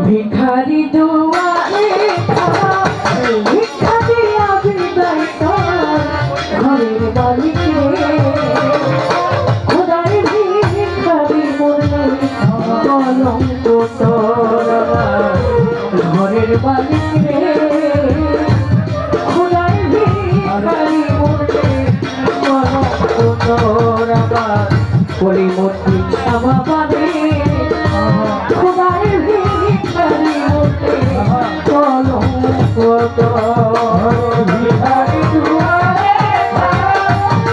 ভিখারি দুয়ারে ভিক্ষা দিয়া বিদায় কর ঘরের মালিক রে খোদার ভিখারি মরলে কলঙ্ক তোর ঘরের মালিক রে খোদার ভিখারি মরলে কলঙ্ক তোর আমার পরিমূর্তি ক্ষমা পাবে খোদার ভিখারি মরলে কলঙ্ক তোর ভিখারি দুয়ারে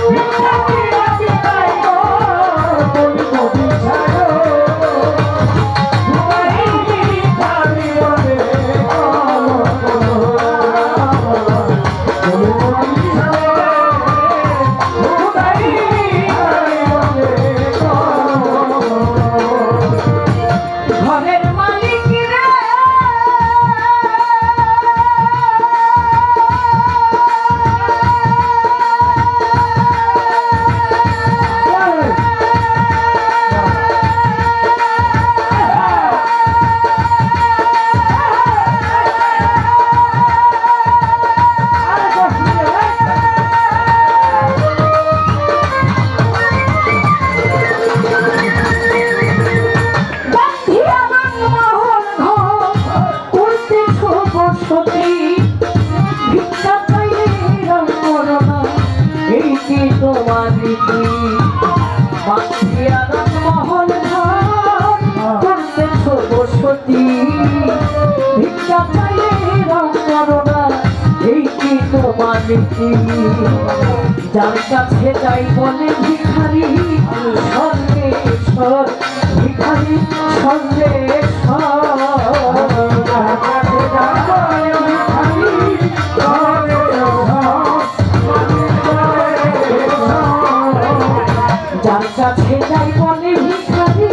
ভিক্ষা দিয়া বিদায় কর পরিমূর্তি ছাড়ো যার কাছে যাই বলে ভিখারি সন্দেশ্বর ভিখারি সন্দেশ্বর যার কাছে যাই বলে ভিখারি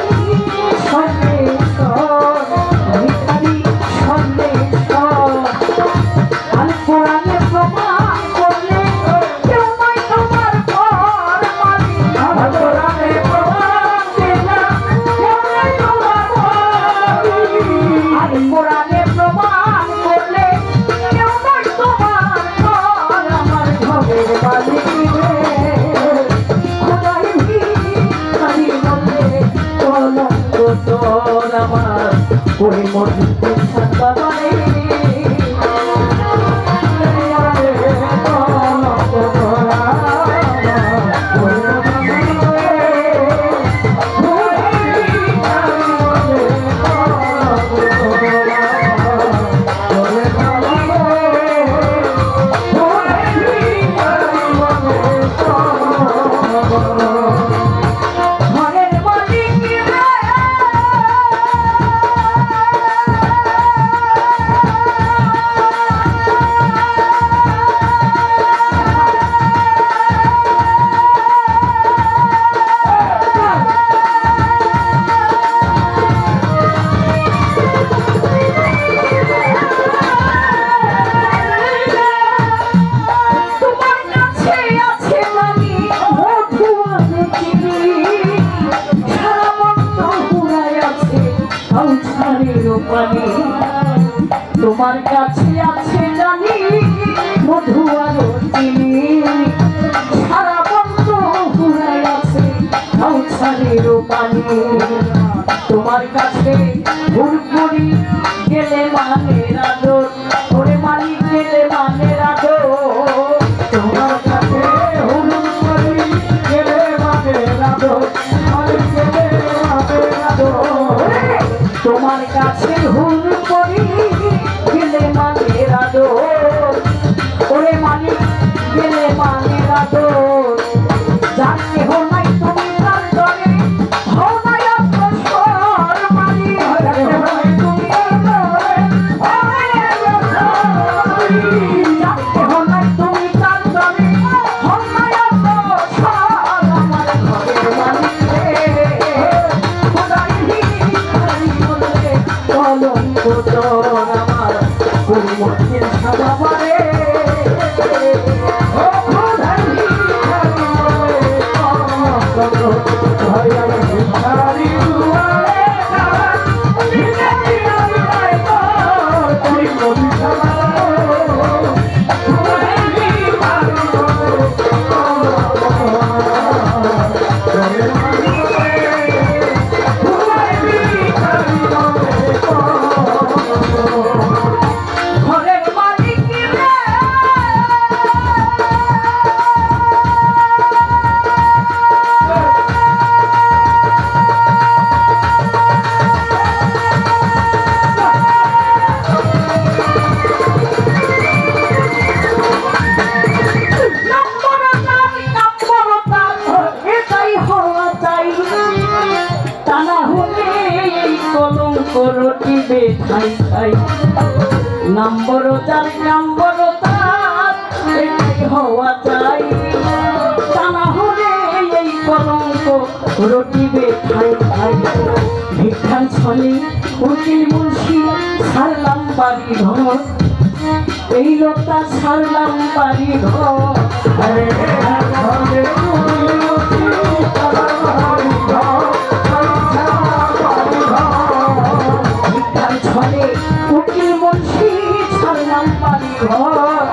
সন্দেশ্বর ভিখারি সন্দেশ্বর আল কোরআনে প্রমাণ করলে কেউ নয় তোমার পর মালিক আল কোরআনে প্রমাণ দিলাম কেউ নয় তোমার মালিক আল কোরআনে প্রমাণ করলে কেউ নয় তোমার পর আমার ঘরের মালিক রে খোদার ভিখারি মরলে কলঙ্ক তোর আমার পরিমূর্তি ছাড়বা বলে তোমার কাছে আছে জানি মধু আর চিনি সারা বন্ধ ফুরাই আছে কাউছালের পানি তোমার কাছে ভুল করি গেলে মানের আদর ওরে মালিক গেলে মানের আদর তোমার কাছে ভুল করি গেলে মানের আদর মালিক গেলে মানের আদর তোমার কাছে ভুল করি গেলে মানের আদর ওরে মালিক গেলে মানের আদর জানতে হো নাই তুমি তার দরে হো নাই অগ্রসর মালিক জানতে হো নাই তুমি তার দরে হো নাই অগ্রসর জানতে হো নাই তুমি তার দরে হো নাই অগ্রসর আমার ঘরের মালিক রে খোদার ভিখারি মরলে কলঙ্ক তোর আমার পরিমূর্তির ছায়া পারে ও খোদার ভিখারি মরলে কলঙ্ক তোর ঘরের ভিখারি দুয়ারে রুটি বেঠাই খাই নম্বর যার নম্বর তার এটাই হওয়া চাই তা না হলে এই কলঙ্ক রুটি বেঠাই খাই ভিক্ষার ছলে উকিল মুন্সি ছাড়লাম বাড়ি ঘর এই লোকটা ছাড়লাম বাড়ি ঘর ভিক্ষার ছলে উকিল মুন্সি ছাড়লাম বাড়ি ঘর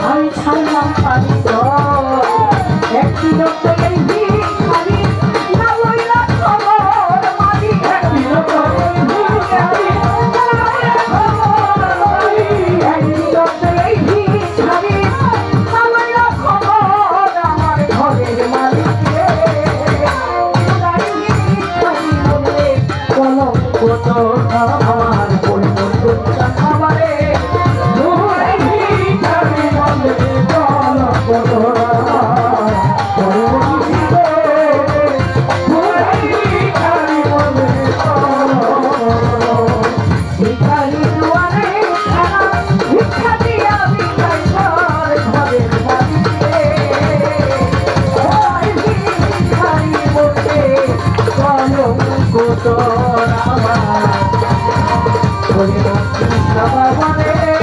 আমি ছাড়লাম বাড়ি ঘর একটি লোক এই ভিখারি না লইলা খবর মারি একটি লোক আমার পরিবর্তন খাবারে সবার